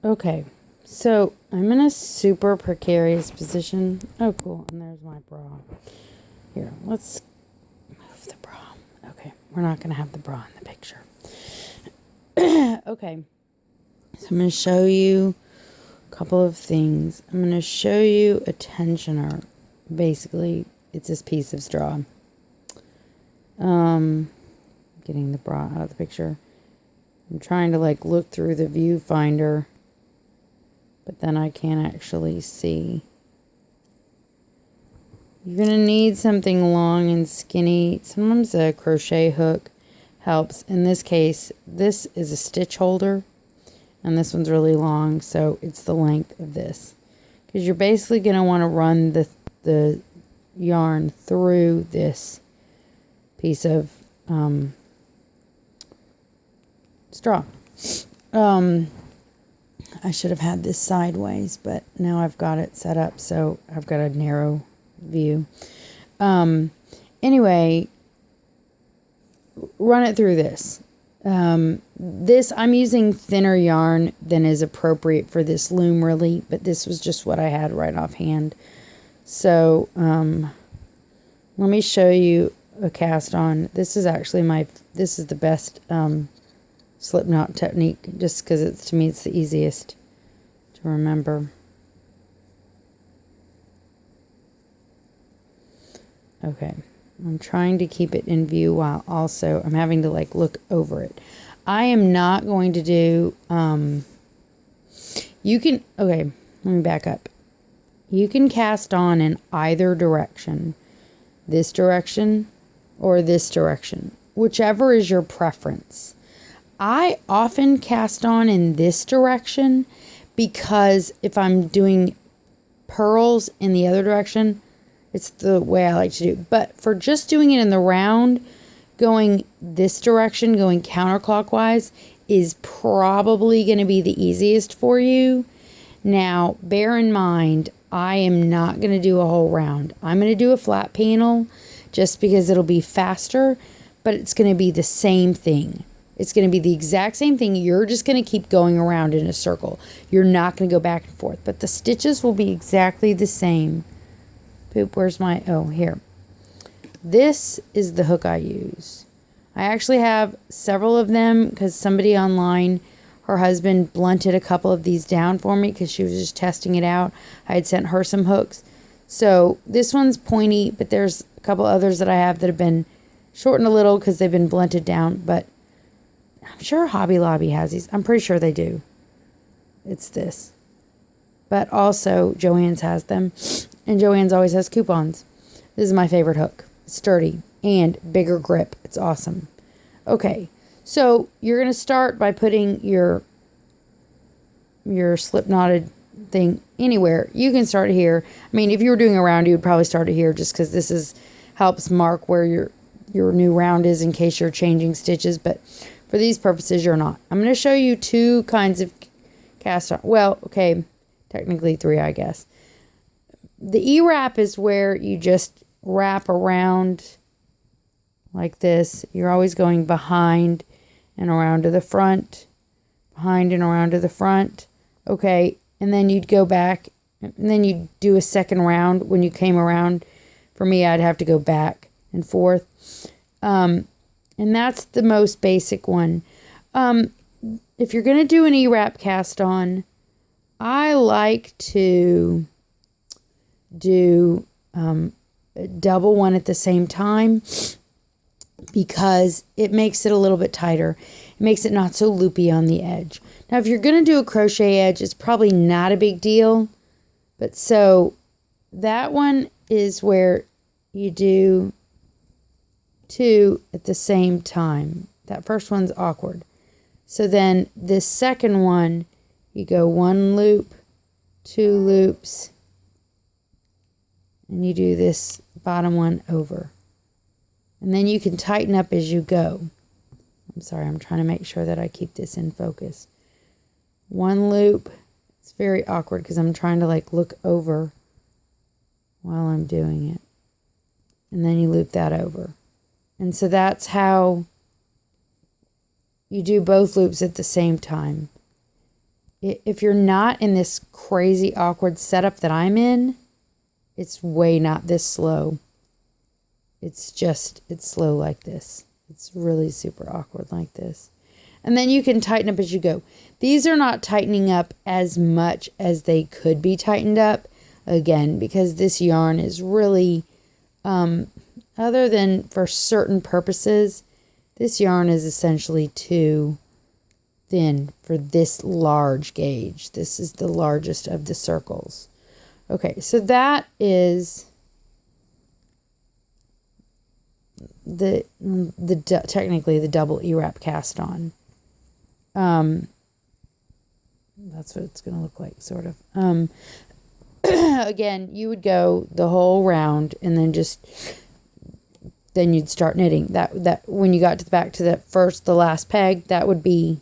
Okay, so I'm in a super precarious position. Oh, cool. And there's my bra. Here, let's move the bra. Okay, we're not going to have the bra in the picture. Okay, so I'm going to show you a couple of things. I'm going to show you a tensioner. Basically, it's this piece of straw. Getting the bra out of the picture. I'm trying to like look through the viewfinder, but then I can't actually see. You're going to need something long and skinny. Sometimes a crochet hook helps. In this case, this is a stitch holder, and this one's really long, so it's the length of this. Because you're basically going to want to run the yarn through this piece of straw. I should have had this sideways, but now I've got it set up, so I've got a narrow view. Anyway, run it through this. This, I'm using thinner yarn than is appropriate for this loom, really, but this was just what I had right offhand. So, let me show you a cast on. This is actually this is the best, slip knot technique, just because to me it's the easiest to remember. Okay, I'm trying to keep it in view while also I'm having to like look over it. I am not going to do, okay, let me back up. You can cast on in either direction, this direction or this direction, whichever is your preference. I often cast on in this direction because if I'm doing purls in the other direction, it's the way I like to do. But for just doing it in the round, going this direction, going counterclockwise, is probably going to be the easiest for you. Now, bear in mind, I am not going to do a whole round. I'm going to do a flat panel just because it'll be faster, but it's going to be the same thing. It's going to be the exact same thing. You're just going to keep going around in a circle. You're not going to go back and forth, but the stitches will be exactly the same. Poop, where's my, oh, here. This is the hook I use. I actually have several of them because somebody online, her husband blunted a couple of these down for me because she was just testing it out. I had sent her some hooks. So this one's pointy, but there's a couple others that I have that have been shortened a little because they've been blunted down, but I'm sure Hobby Lobby has these. I'm pretty sure they do. It's this. But also, Joann's has them. And Joann's always has coupons. This is my favorite hook. It's sturdy and bigger grip. It's awesome. Okay. So, you're going to start by putting your slip knotted thing anywhere. You can start here. I mean, if you were doing a round, you would probably start it here just because this helps mark where your new round is in case you're changing stitches. But for these purposes, you're not. I'm going to show you two kinds of cast on. Well, okay, technically three, I guess. The E-wrap is where you just wrap around like this. You're always going behind and around to the front, behind and around to the front. Okay, and then you'd go back, and then you'd do a second round. When you came around, for me, I'd have to go back and forth. And that's the most basic one. If you're going to do an E-wrap cast on, I like to do a double one at the same time because it makes it a little bit tighter. It makes it not so loopy on the edge. Now, if you're going to do a crochet edge, it's probably not a big deal. But so that one is where you do two at the same time. That first one's awkward. So then this second one, you go one loop, two loops, and you do this bottom one over. And then you can tighten up as you go. I'm sorry, I'm trying to make sure that I keep this in focus. One loop. It's very awkward because I'm trying to like look over while I'm doing it. And then you loop that over. And so that's how you do both loops at the same time. if you're not in this crazy awkward setup that I'm in, it's way not this slow. It's slow like this. It's really super awkward like this. And then you can tighten up as you go. These are not tightening up as much as they could be tightened up. Again, because this yarn is really, other than for certain purposes, this yarn is essentially too thin for this large gauge. This is the largest of the circles. Okay, so that is technically the double E-wrap cast on. That's what it's going to look like, sort of. Again, you would go the whole round and then you'd start knitting. That when you got to the back to the last peg, that would be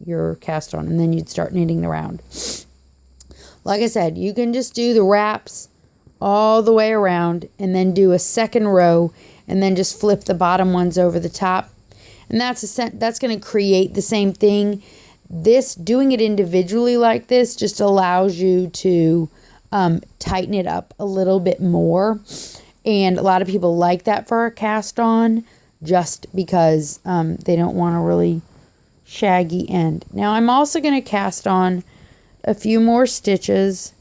your cast on, and then you'd start knitting the round. Like I said, you can just do the wraps all the way around and then do a second row and then just flip the bottom ones over the top. And that's going to create the same thing. Doing it individually like this just allows you to tighten it up a little bit more. And a lot of people like that for a cast on just because they don't want a really shaggy end. Now I'm also going to cast on a few more stitches.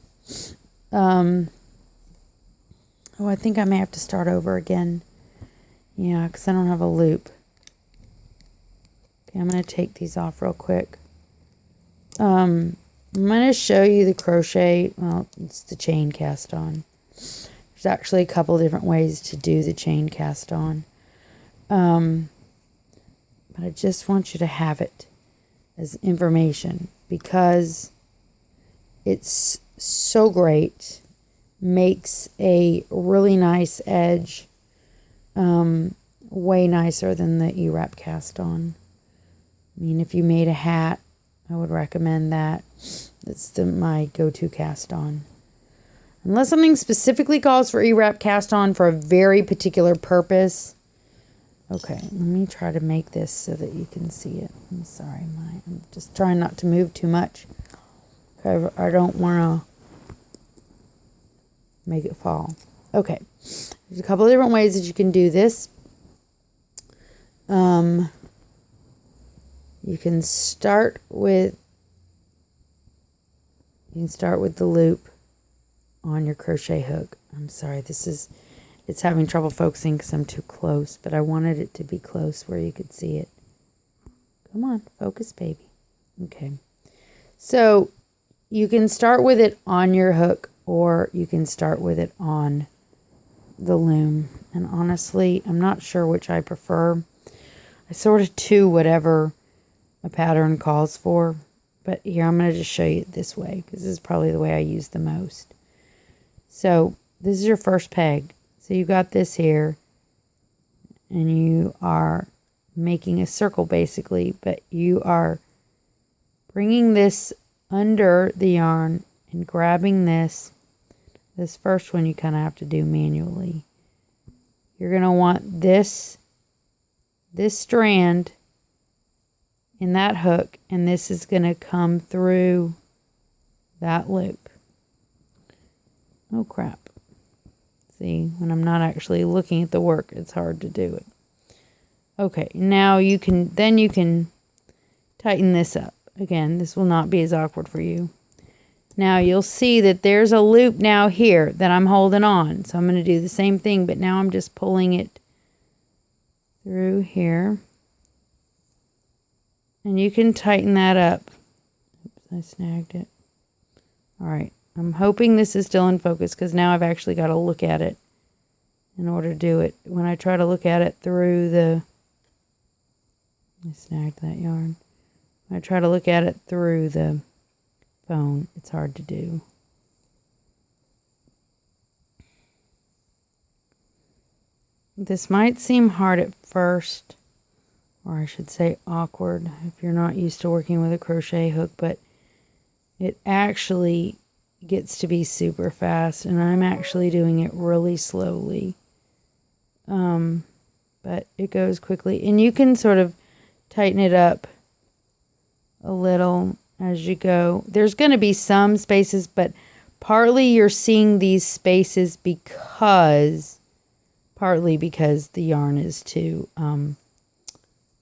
I think I may have to start over again. Yeah, because I don't have a loop. Okay, I'm going to take these off real quick. I'm going to show you the crochet. Well, it's the chain cast on. There's actually a couple of different ways to do the chain cast on. But I just want you to have it as information because it's so great. Makes a really nice edge. Way nicer than the E-wrap cast on. I mean, if you made a hat, I would recommend that. It's my go-to cast on. Unless something specifically calls for E-wrap cast on for a very particular purpose. Okay, let me try to make this so that you can see it. I'm sorry, I'm just trying not to move too much. I don't want to make it fall. Okay, there's a couple of different ways that you can do this. You can start with the loop on your crochet hook. I'm sorry, it's having trouble focusing because I'm too close, but I wanted it to be close where you could see it. Come on, focus, baby. Okay. So you can start with it on your hook or you can start with it on the loom. And honestly, I'm not sure which I prefer. I sort of do whatever a pattern calls for. But here, I'm going to just show you it this way because this is probably the way I use the most. So this is your first peg. So you got this here and you are making a circle basically, but you are bringing this under the yarn and grabbing this. This first one you kind of have to do manually. You're going to want this strand in that hook, and this is going to come through that loop. Oh crap. See, when I'm not actually looking at the work, it's hard to do it. Okay, now you can tighten this up. Again, this will not be as awkward for you. Now you'll see that there's a loop now here that I'm holding on. So I'm going to do the same thing, but now I'm just pulling it through here. And you can tighten that up. Oops, I snagged it. All right. I'm hoping this is still in focus because now I've actually got to look at it in order to do it. When I try to look at it through the... I snagged that yarn. When I try to look at it through the phone, it's hard to do. This might seem hard at first, or I should say awkward if you're not used to working with a crochet hook, but it actually gets to be super fast, and I'm actually doing it really slowly. But it goes quickly, and you can sort of tighten it up a little as you go. There's going to be some spaces, but partly you're seeing these spaces partly because the yarn is too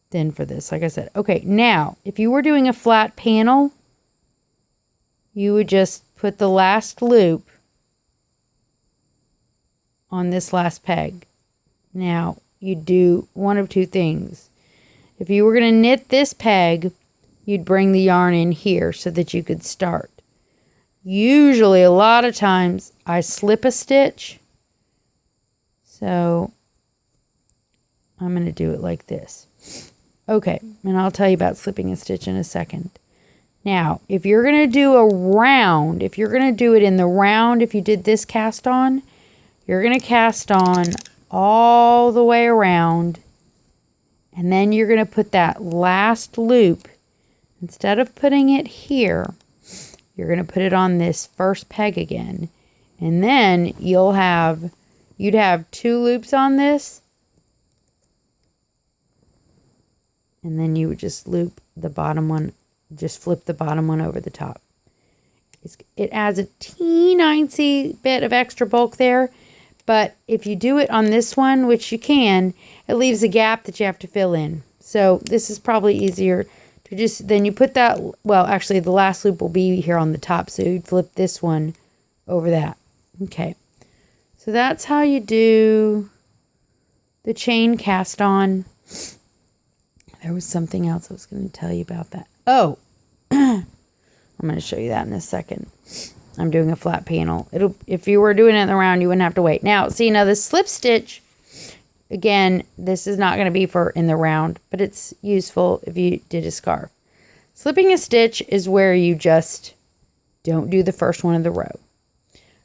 thin for this, like I said. Okay, now, if you were doing a flat panel, you would just put the last loop on this last peg. Now, you do one of two things. If you were going to knit this peg, you'd bring the yarn in here so that you could start. Usually, a lot of times, I slip a stitch. So, I'm going to do it like this. Okay, and I'll tell you about slipping a stitch in a second. Now, if you're going to do a round, if you're going to do it in the round, if you did this cast on, you're going to cast on all the way around, and then you're going to put that last loop, instead of putting it here, you're going to put it on this first peg again, and then you'd have 2 loops on this, and then you would just loop the bottom one, just flip the bottom one over the top. It adds a teeny bit of extra bulk there, but if you do it on this one, which you can, it leaves a gap that you have to fill in. So this is probably easier to just, then you put that, well, actually the last loop will be here on the top, so you'd flip this one over that. Okay, so that's how you do the chain cast on. There was something else I was going to tell you about that. Oh, I'm going to show you that in a second. I'm doing a flat panel. If you were doing it in the round, you wouldn't have to wait. Now, see, now the slip stitch, again, this is not going to be for in the round, but it's useful if you did a scarf. Slipping a stitch is where you just don't do the first one of the row.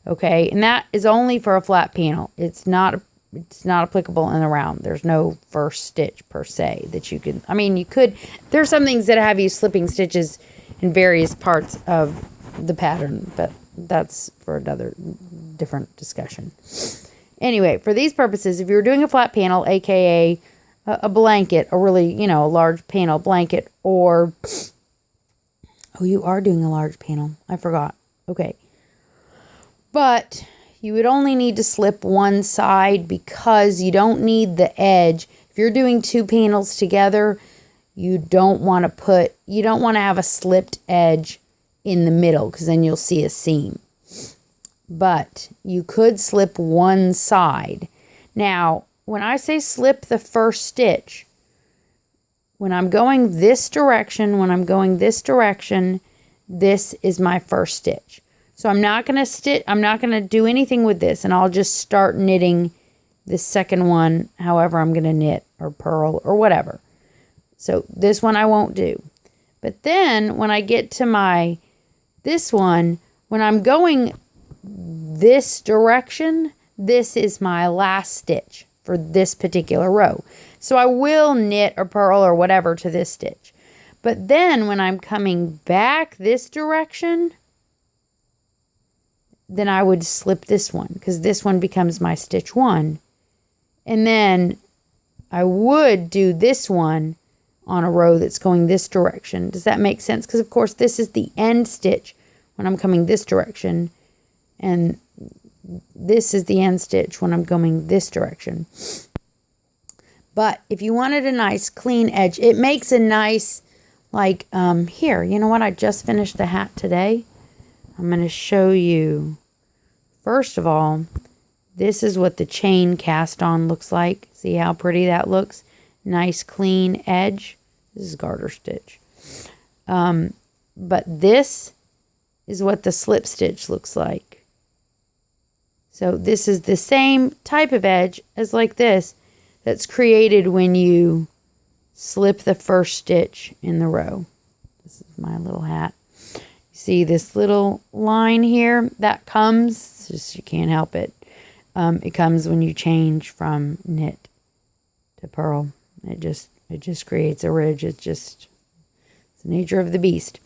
Okay, and that is only for a flat panel. It's not applicable in the round. There's no first stitch per se that you can, I mean, you could, there's some things that have you slipping stitches in various parts of the pattern, but that's for another different discussion. Anyway, for these purposes, if you're doing a flat panel, aka a blanket, a really, a large panel blanket, or, oh, you are doing a large panel. I forgot. Okay. But you would only need to slip one side because you don't need the edge. If you're doing 2 panels together, you don't want to have a slipped edge in the middle because then you'll see a seam. But you could slip one side. Now, when I say slip the first stitch, when I'm going this direction, this is my first stitch. So I'm not going to do anything with this, and I'll just start knitting this second one, however I'm going to knit or purl or whatever. So this one I won't do. But then when I get to this one, when I'm going this direction, this is my last stitch for this particular row. So I will knit or purl or whatever to this stitch. But then when I'm coming back this direction, then I would slip this one because this one becomes my stitch 1. And then I would do this one on a row that's going this direction. Does that make sense? Because of course this is the end stitch when I'm coming this direction, and this is the end stitch when I'm going this direction. But if you wanted a nice clean edge, it makes a nice, like, here, you know what? I just finished the hat today. I'm going to show you. First of all, this is what the chain cast on looks like. See how pretty that looks? Nice clean edge. This is garter stitch. But this is what the slip stitch looks like. So this is the same type of edge as like this that's created when you slip the first stitch in the row. This is my little hat. You see this little line here? That comes, just you can't help it. It comes when you change from knit to purl. It just creates a ridge. It's the nature of the beast.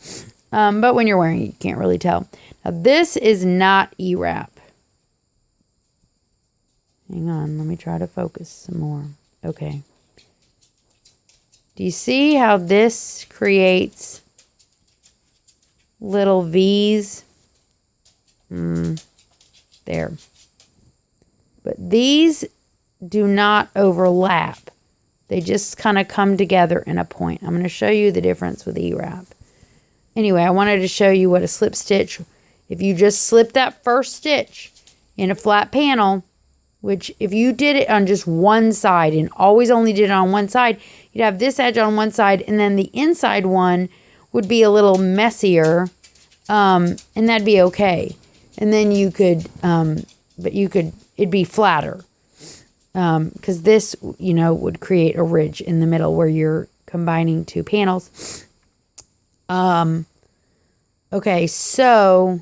But when you're wearing it, you can't really tell. Now this is not E-wrap. Hang on, let me try to focus some more. Okay. Do you see how this creates little V's. There. But these do not overlap. They just kind of come together in a point. I'm going to show you the difference with E-wrap. Anyway, I wanted to show you what a slip stitch, if you just slip that first stitch in a flat panel, which if you did it on just one side and always only did it on one side, you'd have this edge on one side and then the inside one would be a little messier, and that'd be okay. And then you could, it'd be flatter. Because this, would create a ridge in the middle where you're combining two panels. Okay, so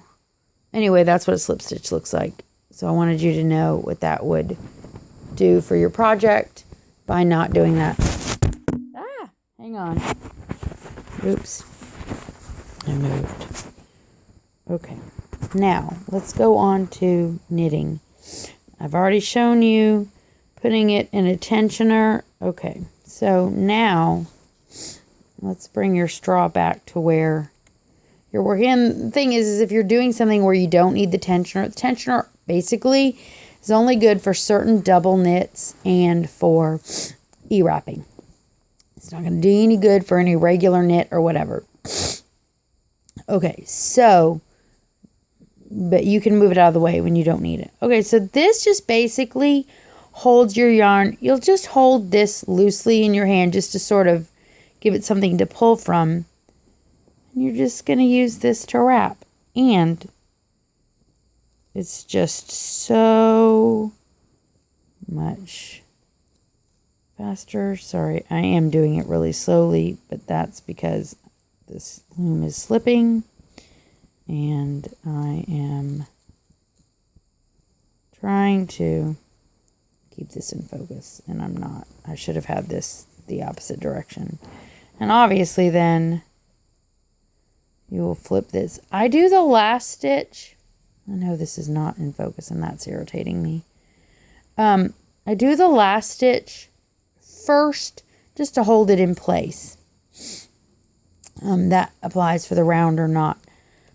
anyway, that's what a slip stitch looks like. So I wanted you to know what that would do for your project by not doing that. Hang on. Oops. I moved. Okay, now let's go on to knitting. I've already shown you putting it in a tensioner. Okay, so now let's bring your straw back to where you're working. And the thing is if you're doing something where you don't need the tensioner basically is only good for certain double knits and for E-wrapping. It's not going to do you any good for any regular knit or whatever. Okay, so, but you can move it out of the way when you don't need it. Okay, so this just basically holds your yarn. You'll just hold this loosely in your hand just to sort of give it something to pull from. And you're just going to use this to wrap. And it's just so much faster. Sorry, I am doing it really slowly, but that's because this loom is slipping and I am trying to keep this in focus, and I'm not. I should have had this the opposite direction. And obviously then you will flip this. I do the last stitch. I know this is not in focus and that's irritating me. I do the last stitch first just to hold it in place. That applies for the round or not.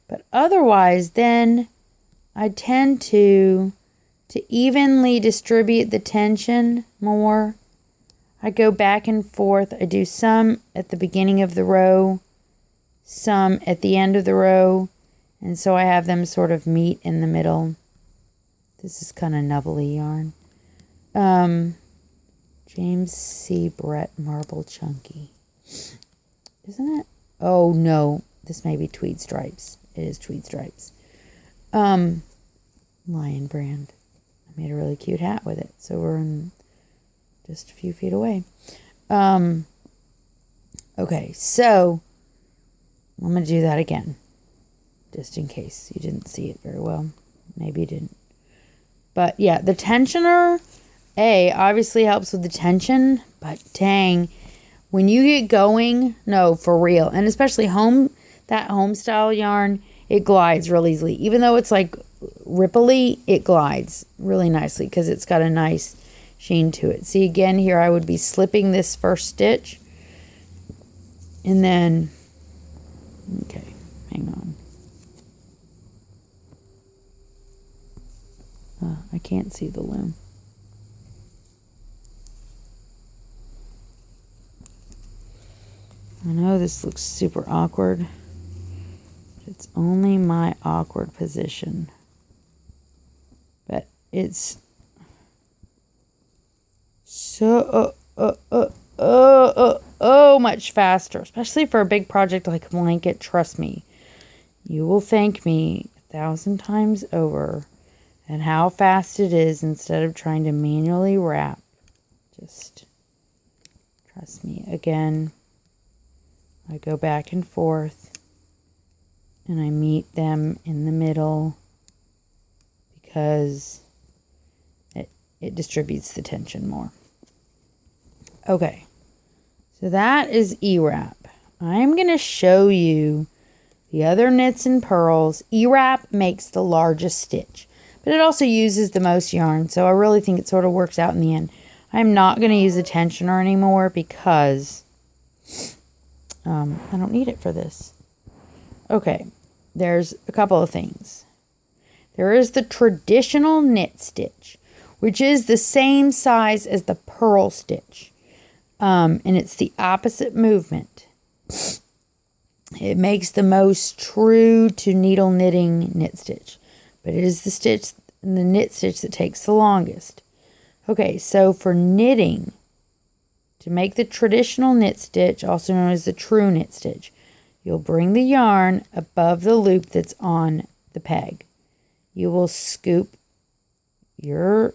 But otherwise then I tend to evenly distribute the tension more. I go back and forth. I do some at the beginning of the row, some at the end of the row, and so I have them sort of meet in the middle. This is kind of nubbly yarn. James C. Brett Marble Chunky. Isn't it? Oh no, this may be Tweed Stripes. It is Tweed Stripes. Lion brand. I made a really cute hat with it, so we're in just a few feet away. Okay, so I'm going to do that again, just in case you didn't see it very well. Maybe you didn't. But yeah, the tensioner, obviously helps with the tension, but dang, when you get going, no, for real, and especially that home style yarn, it glides real easily. Even though it's like ripply, it glides really nicely because it's got a nice sheen to it. See, again, here I would be slipping this first stitch. And then, okay, hang on. I can't see the loom. I know this looks super awkward. It's only my awkward position. But it's so much faster, especially for a big project like a blanket. Trust me, you will thank me 1,000 times over at how fast it is instead of trying to manually wrap. Just trust me. Again, I go back and forth and I meet them in the middle because it distributes the tension more. Okay, so that is E-wrap. I'm going to show you the other knits and purls. E-wrap makes the largest stitch, but it also uses the most yarn, so I really think it sort of works out in the end. I'm not going to use a tensioner anymore because I don't need it for this. Okay, there's a couple of things. There is the traditional knit stitch, which is the same size as the purl stitch. And it's the opposite movement. It makes the most true to needle knitting knit stitch. But it is the knit stitch that takes the longest. Okay, so for knitting, to make the traditional knit stitch, also known as the true knit stitch, you'll bring the yarn above the loop that's on the peg. You will scoop your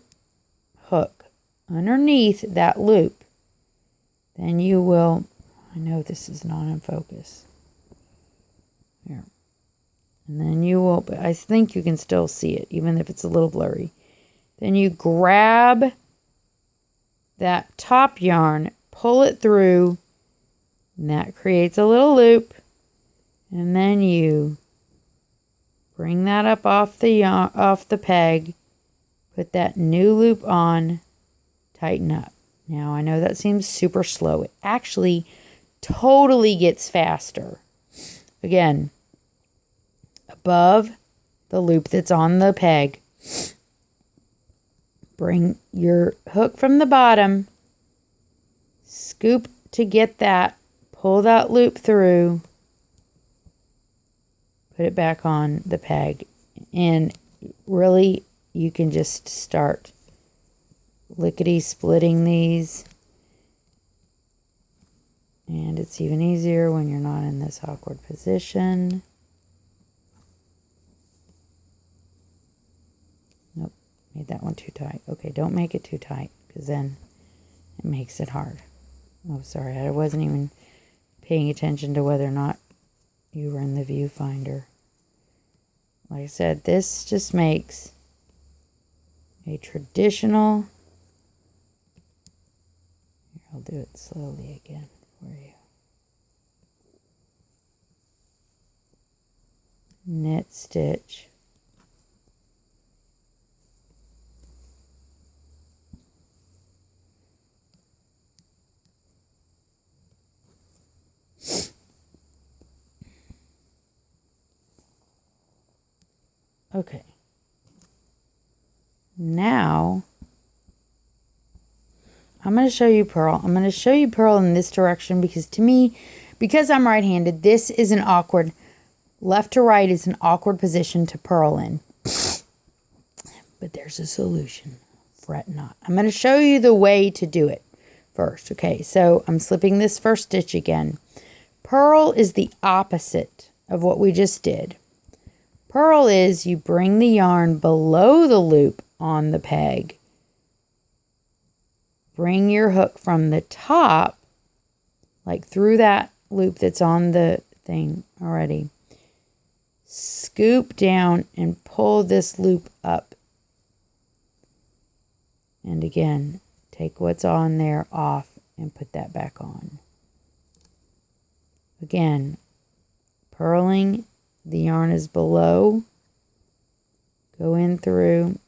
hook underneath that loop. Then you will, I know this is not in focus. Here. And then you will, but I think you can still see it, even if it's a little blurry. Then you grab that top yarn, pull it through, and that creates a little loop. And then you bring that up off the peg, put that new loop on, tighten up. Now, I know that seems super slow. It actually totally gets faster. Again, above the loop that's on the peg, bring your hook from the bottom, scoop to get that, pull that loop through, put it back on the peg, and really you can just start lickety splitting these, and it's even easier when you're not in this awkward position. Nope, made that one too tight. Okay, don't make it too tight, because then it makes it hard. Oh, sorry, I wasn't even paying attention to whether or not you were in the viewfinder. Like I said, this just makes a traditional, I'll do it slowly again for you, knit stitch. Okay. Now, I'm going to show you purl. I'm going to show you purl in this direction because to me, because I'm right-handed, this is an awkward, left to right is an awkward position to purl in. But there's a solution. Fret not. I'm going to show you the way to do it first. Okay, so I'm slipping this first stitch again. Purl is the opposite of what we just did. Purl is you bring the yarn below the loop on the peg. Bring your hook from the top, like through that loop that's on the thing already. Scoop down and pull this loop up. And again, take what's on there off and put that back on. Again, purling, the yarn is below. Go in through,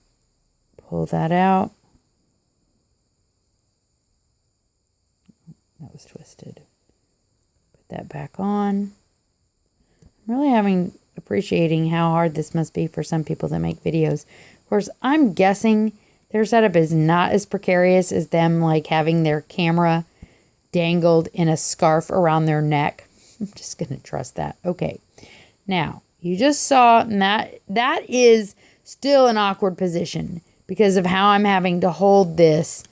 pull that out. That was twisted. Put that back on. I'm really appreciating how hard this must be for some people that make videos. Of course, I'm guessing their setup is not as precarious as them like having their camera dangled in a scarf around their neck. I'm just going to trust that. Okay. Now, you just saw that is still an awkward position because of how I'm having to hold this,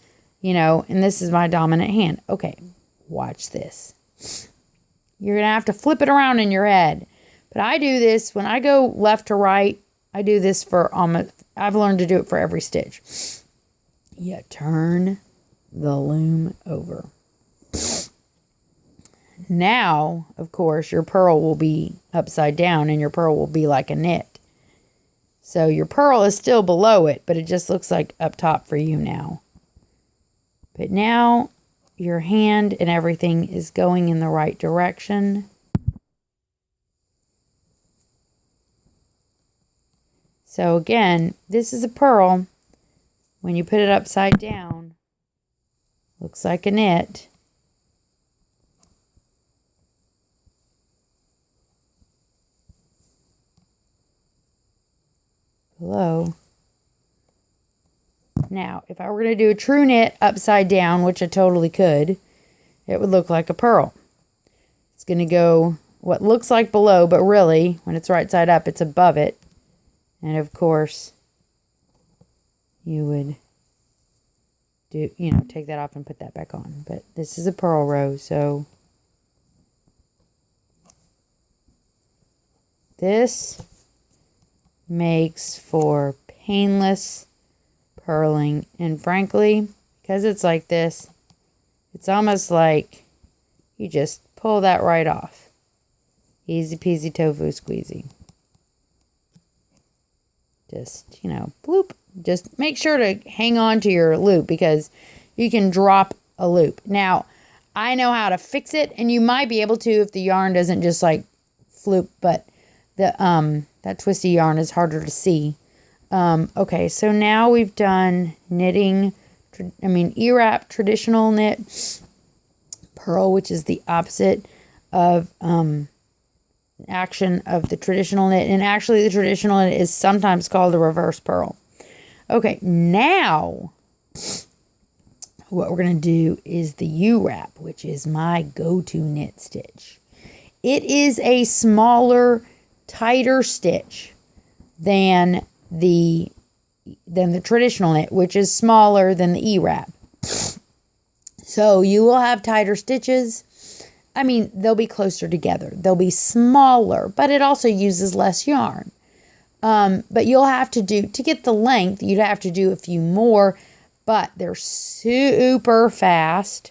and this is my dominant hand. Okay, watch this. You're going to have to flip it around in your head. But I do this when I go left to right. I do this for I've learned to do it for every stitch. You turn the loom over. Now, of course, your purl will be upside down and your purl will be like a knit. So your purl is still below it, but it just looks like up top for you now. But now your hand and everything is going in the right direction. So again, this is a purl. When you put it upside down, looks like a knit. below. Now, if I were going to do a true knit upside down, which I totally could, it would look like a purl. It's going to go what looks like below, but really, when it's right side up, it's above it. And of course, you would do, take that off and put that back on. But this is a purl row, so this makes for painless purling. And frankly, because it's like this, it's almost like you just pull that right off. Easy peasy tofu squeezy. Just, bloop. Just make sure to hang on to your loop because you can drop a loop. Now, I know how to fix it, and you might be able to if the yarn doesn't just like floop, but that twisty yarn is harder to see. Okay, so now we've done knitting, E-wrap, traditional knit, purl, which is the opposite of action of the traditional knit. And actually the traditional knit is sometimes called a reverse purl. Okay, now what we're going to do is the U-wrap, which is my go-to knit stitch. It is a smaller, tighter stitch than the traditional knit, which is smaller than the E-wrap. So you will have tighter stitches. They'll be closer together. They'll be smaller, but it also uses less yarn. But you'll have to get the length, you'd have to do a few more, but they're super fast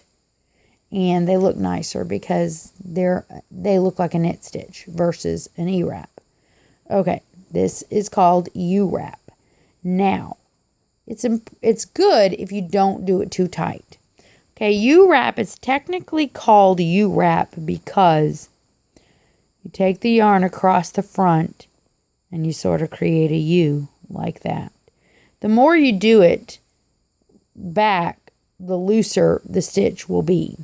and they look nicer because they look like a knit stitch versus an E-wrap. Okay, this is called U-wrap. Now, it's good if you don't do it too tight. Okay, U-wrap is technically called U-wrap because you take the yarn across the front and you sort of create a U like that. The more you do it back, the looser the stitch will be.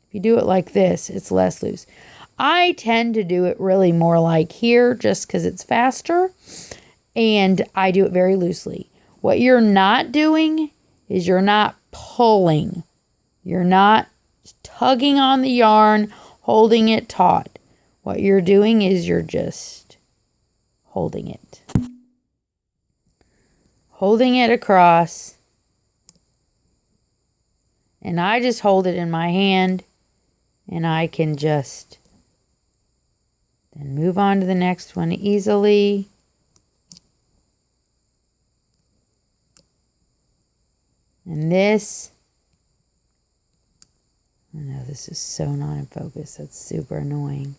If you do it like this, it's less loose. I tend to do it really more like here just because it's faster, and I do it very loosely. What you're not doing is you're not pulling. You're not tugging on the yarn, holding it taut. What you're doing is you're just holding it. Holding it across. And I just hold it in my hand, and I can just then move on to the next one easily. And this, I know this is so not in focus. That's super annoying.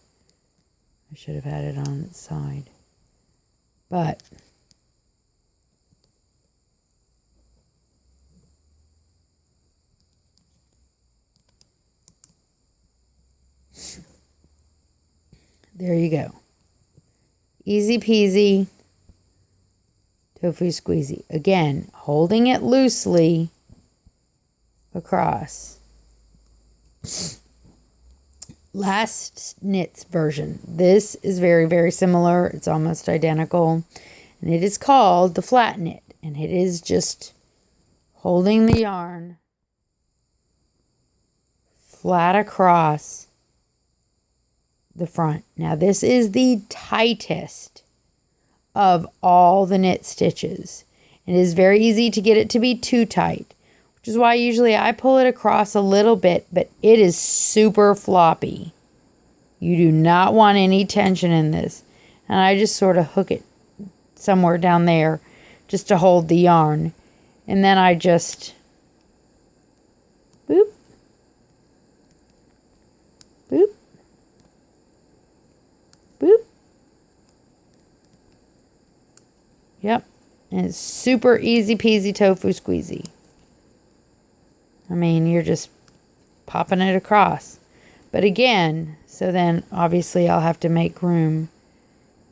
I should have had it on its side. But there you go. Easy peasy tofu squeezy. Again, holding it loosely across. Last knits version. This is very, very similar. It's almost identical. And it is called the flat knit. And it is just holding the yarn flat across the front. Now this is the tightest of all the knit stitches. It is very easy to get it to be too tight, which is why usually I pull it across a little bit, but it is super floppy. You do not want any tension in this. And I just sort of hook it somewhere down there just to hold the yarn. And then I just boop, boop, boop. Yep. And it's super easy peasy tofu squeezy. You're just popping it across. But again, so then obviously I'll have to make room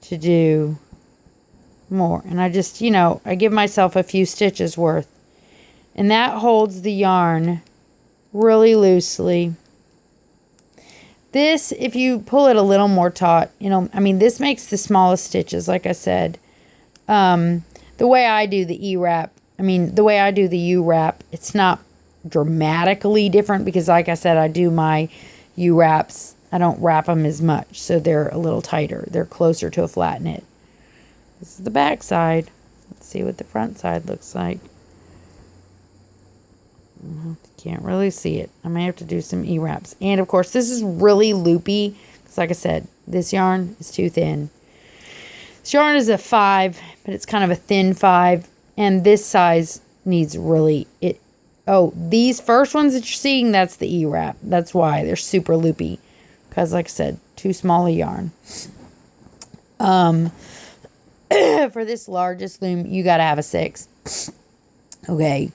to do more. And I just, I give myself a few stitches worth. And that holds the yarn really loosely. This, if you pull it a little more taut, this makes the smallest stitches, like I said. the way I do the E-wrap, the way I do the U-wrap, it's not dramatically different because, like I said, I do my U-wraps. I don't wrap them as much, so they're a little tighter. They're closer to a flat knit. This is the back side. Let's see what the front side looks like. Can't really see it. I may have to do some E-wraps. And, of course, this is really loopy because, like I said, this yarn is too thin. This yarn is a 5, but it's kind of a thin 5. And this size needs really... Oh, these first ones that you're seeing, that's the E-wrap. That's why they're super loopy. Because, like I said, too small a yarn. For this largest loom, you got to have a 6. Okay.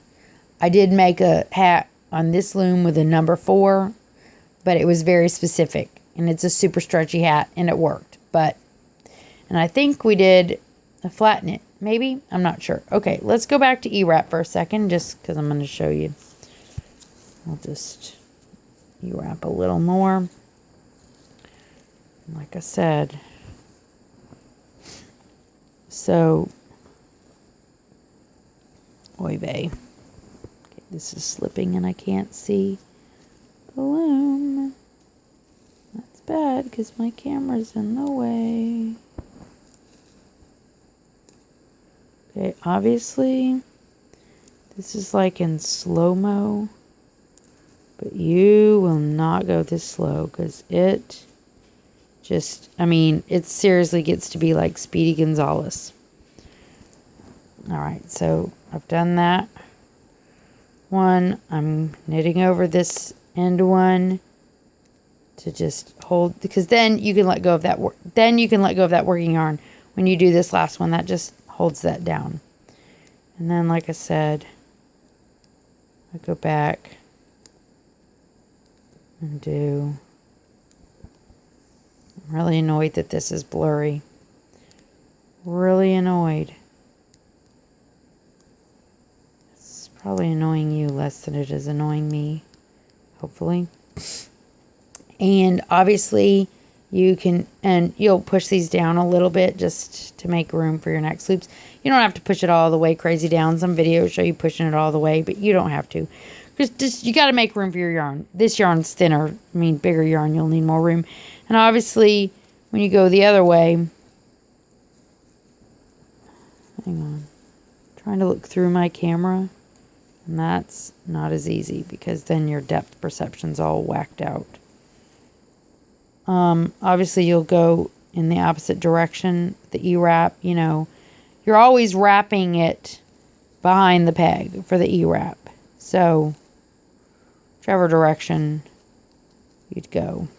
I did make a hat on this loom with a number 4, but it was very specific. And it's a super stretchy hat, and it worked. And I think we did a flat knit. Maybe? I'm not sure. Okay, let's go back to E-wrap for a second, just because I'm going to show you. I'll just E-wrap a little more. Like I said. So, oy vey. Okay, this is slipping and I can't see the loom. That's bad because my camera's in the way. Okay, obviously, this is like in slow-mo, but you will not go this slow because it just, it seriously gets to be like Speedy Gonzales. All right, so I've done that one. I'm knitting over this end one to just hold, because then you can let go of that working yarn. When you do this last one, that just holds that down. And then, like I said, I go back and do... I'm really annoyed that this is blurry. Really annoyed. It's probably annoying you less than it is annoying me, hopefully. And obviously you can, and you'll push these down a little bit just to make room for your next loops. You don't have to push it all the way crazy down. Some videos show you pushing it all the way, but you don't have to. Just you got to make room for your yarn. This yarn's thinner. Bigger yarn, you'll need more room. And obviously, when you go the other way, hang on, I'm trying to look through my camera, and that's not as easy because then your depth perception's all whacked out. Obviously you'll go in the opposite direction, the E-wrap, you're always wrapping it behind the peg for the E-wrap. So, whichever direction you'd go.